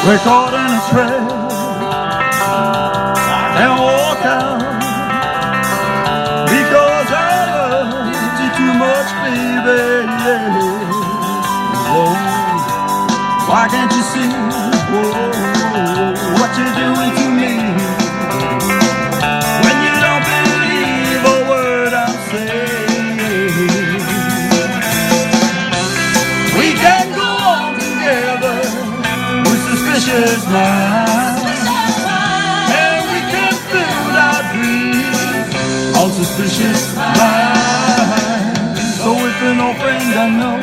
We're caught in a trap. I can't walk out because I love you too much, baby. Whoa. Why can't you see what you're doing to me? When you don't believe a word I'm saying. We can go on together with suspicious minds, and we can build our dreams on suspicious minds. So if you're no friend I know,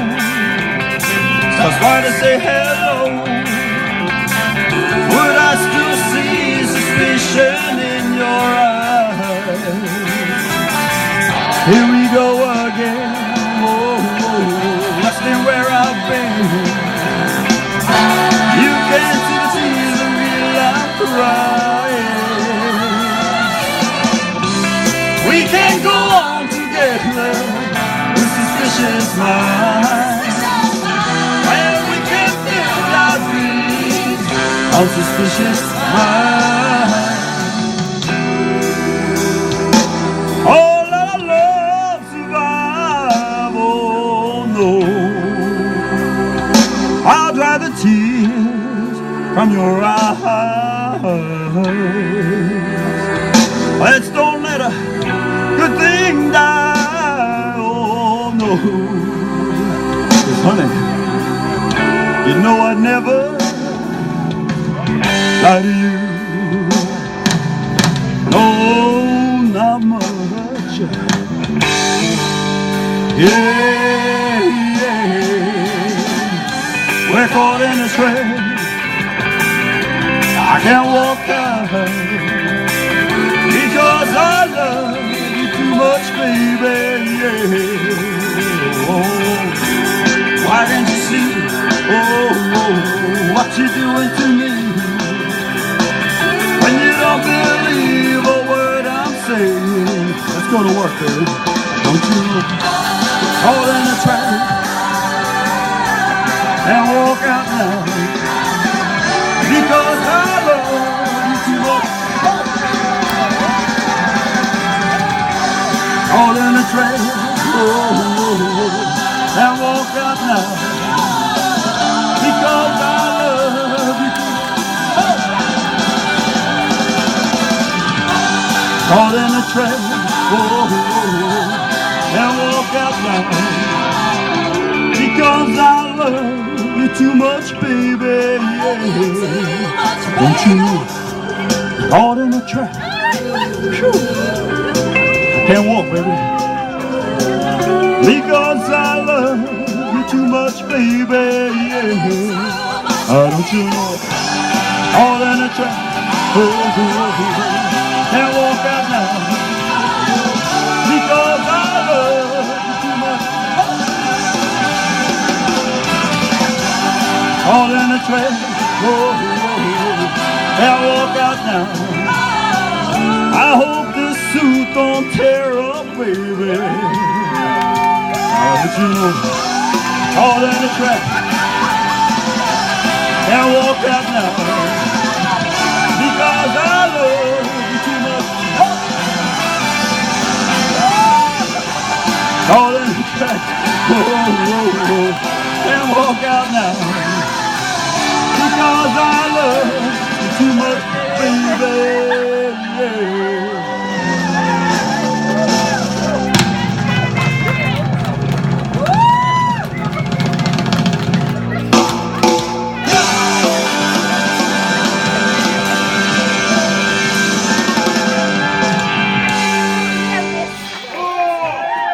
that's why to say hello. Would I still see suspicion in your eyes? Here we go again. Asking where I've been. You can't see the tears of real I'm crying. We can go on together with suspicious minds, and we can build our dreams on suspicious minds. All our love survive, oh no. I'll dry the tears from your eyes. Let's don't let a good thing die, oh no. 'Cause honey, you know I'd never lie to you. No, not much. Yeah, yeah. We're caught in a trap. I can't walk out because I love you too much, baby. Yeah. Oh, why can't you see? What you doing to me? When you don't believe a word I'm saying. Let's go to work, baby. Don't you know? Caught in a trap and walk out now because I love you too much. Caught in a trap and walk out now because I love you too much. Caught in a trap and walk out now because I love you too much, baby. Yeah. Don't you know? Caught in a trap. Can't walk, baby, because I love you too much, baby. Yeah. Don't you know? Caught in a trap. Can't walk out now because I love you too much. Caught in a trap. Can't walk out now. I hope this suit don't tear up, baby. But you know, caught in a trap. Can't walk out now because I love you too much. Caught in a trap. Can't walk out now because I love you too much, baby.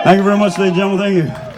Thank you very much, ladies and gentlemen. Thank you.